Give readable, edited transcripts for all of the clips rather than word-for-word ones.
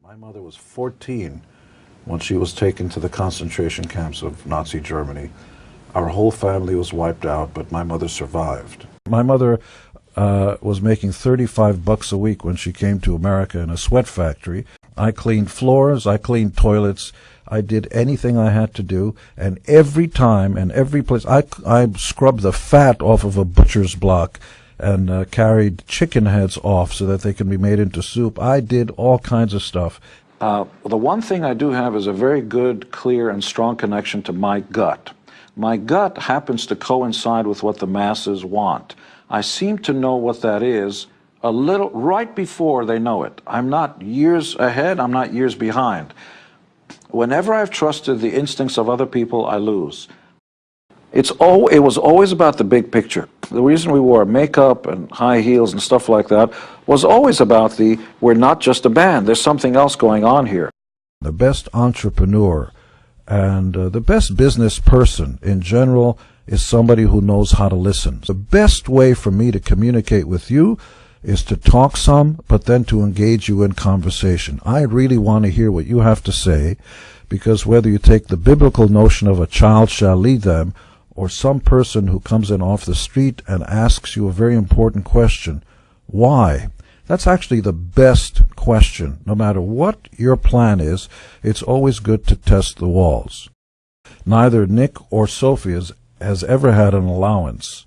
My mother was 14 when she was taken to the concentration camps of Nazi Germany. Our whole family was wiped out, but my mother survived. My mother was making $35 a week when she came to America in a sweat factory. I cleaned floors, I cleaned toilets, I did anything I had to do, and every time and every place, I scrubbed the fat off of a butcher's block and carried chicken heads off so that they can be made into soup. I did all kinds of stuff. The one thing I do have is a very good, clear, and strong connection to my gut. My gut happens to coincide with what the masses want. I seem to know what that is a little right before they know it. I'm not years ahead, I'm not years behind. Whenever I've trusted the instincts of other people, I lose. It was always about the big picture. The reason we wore makeup and high heels and stuff like that was always about we're not just a band, there's something else going on here. The best entrepreneur and the best business person in general is somebody who knows how to listen. The best way for me to communicate with you is to talk some, but then to engage you in conversation. I really want to hear what you have to say, because whether you take the biblical notion of a child shall lead them, or some person who comes in off the street and asks you a very important question, why? That's actually the best question. No matter what your plan is, it's always good to test the walls. Neither Nick or Sophie has ever had an allowance.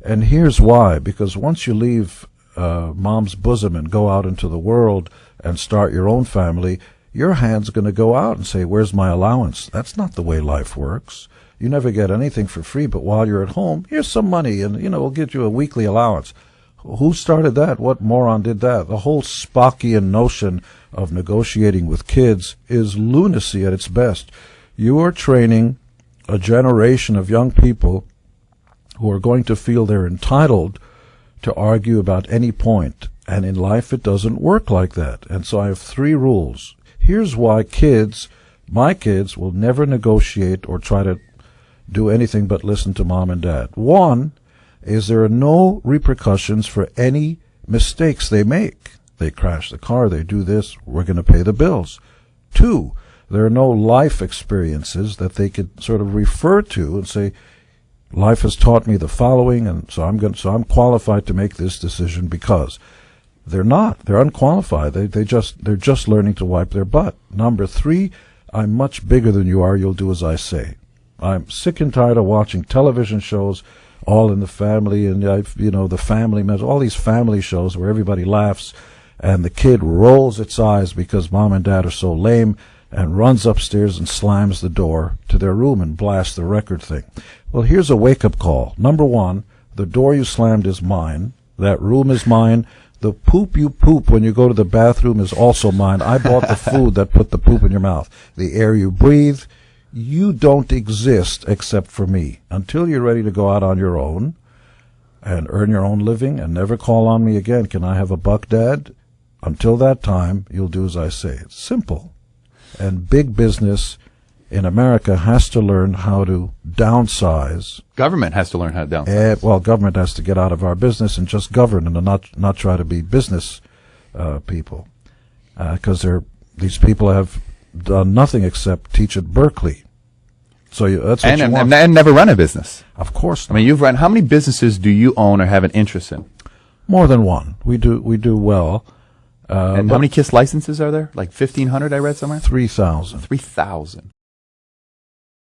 And here's why. Because once you leave mom's bosom and go out into the world and start your own family, your hand's going to go out and say, where's my allowance? That's not the way life works. You never get anything for free, but while you're at home, here's some money, and, we'll get you a weekly allowance. Who started that? What moron did that? The whole Spockian notion of negotiating with kids is lunacy at its best. You are training a generation of young people who are going to feel they're entitled to argue about any point. And in life, it doesn't work like that. And so I have 3 rules. Here's why my kids will never negotiate or try to do anything but listen to mom and dad. 1 is there are no repercussions for any mistakes they make. They crash the car, they do this, we're going to pay the bills. 2, there are no life experiences that they could sort of refer to and say, life has taught me the following, and so I'm qualified to make this decision, because they're not. They're unqualified. They're just learning to wipe their butt. Number 3, I'm much bigger than you are. You'll do as I say. I'm sick and tired of watching television shows, All in the Family, and the Family Men, all these family shows where everybody laughs and the kid rolls its eyes because mom and dad are so lame and runs upstairs and slams the door to their room and blasts the record thing. Well, here's a wake-up call. Number 1, the door you slammed is mine. That room is mine. The poop you poop when you go to the bathroom is also mine. I bought the food that put the poop in your mouth. The air you breathe, you don't exist except for me. Until you're ready to go out on your own and earn your own living and never call on me again, can I have a buck, Dad? Until that time, you'll do as I say. It's simple. And big business in America has to learn how to downsize. Government has to learn how to downsize. Well, government has to get out of our business and just govern and not try to be business people. Because these people have done nothing except teach at Berkeley. So that's what you want. And never run a business. Of course not. I mean, you've run. How many businesses do you own or have an interest in? More than one. We do well. And how many KISS licenses are there? Like 1,500, I read somewhere? 3,000. 3,000.